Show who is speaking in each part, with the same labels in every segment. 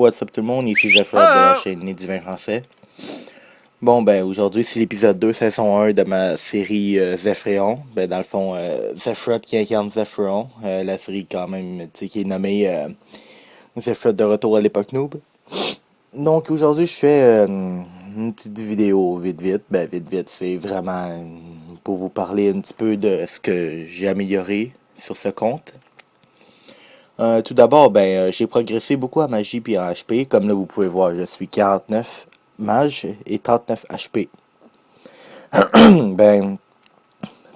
Speaker 1: what's up tout le monde, ici Zephrod de la chaîne Les Divins Français. Bon, ben aujourd'hui c'est l'épisode 2, saison 1 de ma série Zephyron. Ben dans le fond, Zephrod qui incarne Zephyron. La série quand même, tu sais, qui est nommée Zephrod de retour à l'époque noob. Donc aujourd'hui je fais une petite vidéo vite. Ben vite, c'est vraiment pour vous parler un petit peu de ce que j'ai amélioré sur ce compte. Tout d'abord, j'ai progressé beaucoup en magie et en HP. Comme là, vous pouvez voir, je suis 49 mage et 39 HP. Ben,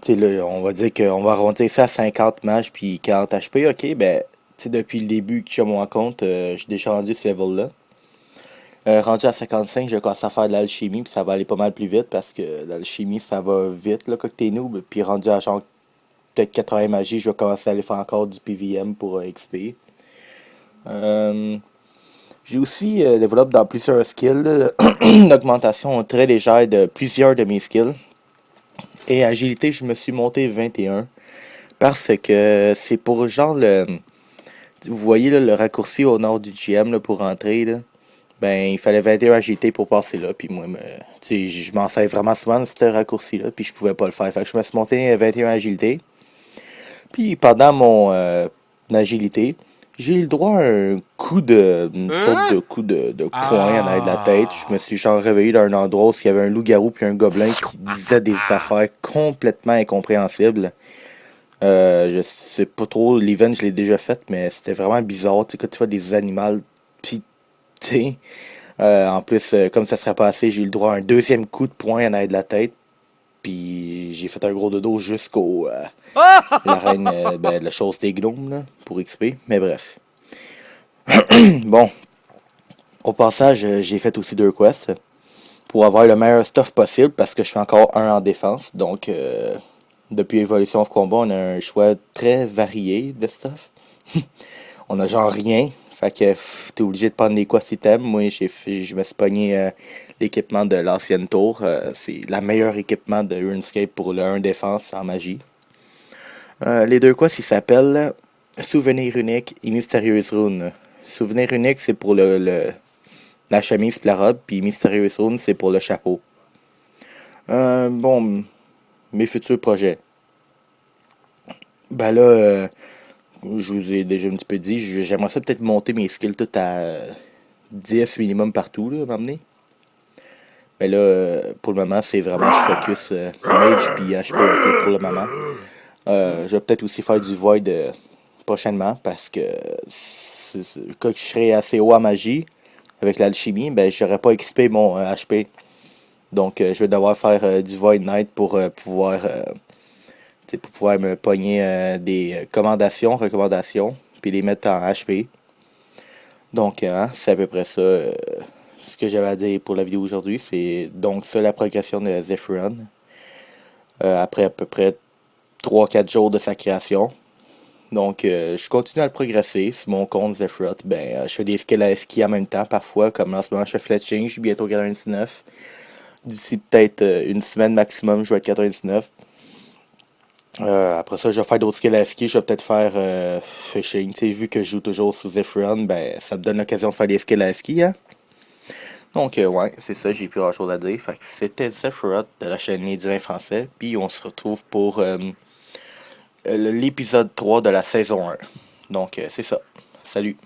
Speaker 1: tu sais, là, on va dire qu'on va arrondir ça à 50 mages puis 40 HP. Ok, ben, tu sais, depuis le début que je suis à mon compte, je suis déjà rendu ce level-là. Rendu à 55, je commence à faire de l'alchimie puis ça va aller pas mal plus vite parce que l'alchimie, ça va vite, là, quand t'es noob. Puis rendu à genre peut-être 80 magie, je vais commencer à aller faire encore du PVM pour XP. J'ai aussi développé dans plusieurs skills une augmentation très légère de plusieurs de mes skills. Et agilité, je me suis monté 21 parce que c'est pour genre le... Vous voyez là, le raccourci au nord du GM là, pour rentrer. Là. Ben, il fallait 21 agilité pour passer là. Puis moi, je m'en sers vraiment souvent de ce raccourci-là. Puis je pouvais pas le faire. Fait que je me suis monté 21 agilité. Puis pendant mon agilité, j'ai eu le droit à un coup de. Une sorte de coup de poing en arrière de la tête. Je me suis genre réveillé dans un endroit où il y avait un loup-garou puis un gobelin qui disait des affaires complètement incompréhensibles. Je sais pas trop, l'event je l'ai déjà fait, mais c'était vraiment bizarre. Tu sais, quand tu vois des animaux pis tu sais. En plus, comme ça serait passé, j'ai eu le droit à un deuxième coup de poing en arrière de la tête. Puis j'ai fait un gros dodo jusqu'au l'arène de la chose des gnomes là, pour XP. Mais bref. Bon. Au passage, j'ai fait aussi 2 quests pour avoir le meilleur stuff possible parce que je suis encore un en défense. Donc depuis Evolution of Combat, on a un choix très varié de stuff. On a genre rien. Fait que t'es obligé de prendre les quests si t'aimes. Moi, je me suis pogné l'équipement de l'ancienne tour. C'est la meilleure équipement de RuneScape pour le 1 défense en magie. Les 2 quests, ils s'appellent Souvenir unique et Mystérieuse rune. Souvenir unique, c'est pour la chemise et la robe, puis Mystérieuse rune, c'est pour le chapeau. Bon, mes futurs projets. Ben là, je vous ai déjà un petit peu dit, j'aimerais ça peut-être monter mes skills tout à 10 minimum partout, là, m'amener. Mais là, pour le moment, c'est vraiment, je focus Mage puis HP pour le moment. Je vais peut-être aussi faire du Void prochainement parce que quand je serai assez haut à magie avec l'alchimie, ben j'aurai pas XP mon HP. Donc je vais devoir faire du Void Knight pour pouvoir me pogner des recommandations, puis les mettre en HP. Donc c'est à peu près ça ce que j'avais à dire pour la vidéo aujourd'hui. C'est donc ça la progression de Zephyron. Après à peu près 3-4 jours de sa création. Donc, je continue à le progresser. Sur mon compte Zephrod, je fais des skills AFK en même temps, parfois. Comme en ce moment, je fais Fletching, je suis bientôt 99. D'ici peut-être une semaine maximum, je vais être 99. Après ça, je vais faire d'autres skills AFK. Je vais peut-être faire Fishing. Tu sais, vu que je joue toujours sous Zephyron, ça me donne l'occasion de faire des skills AFK, hein. Donc, ouais, c'est ça, j'ai plus grand chose à dire. Fait que c'était Zephrod de la chaîne Les Divins Français. Puis on se retrouve pour l'épisode 3 de la saison 1. Donc, c'est ça. Salut.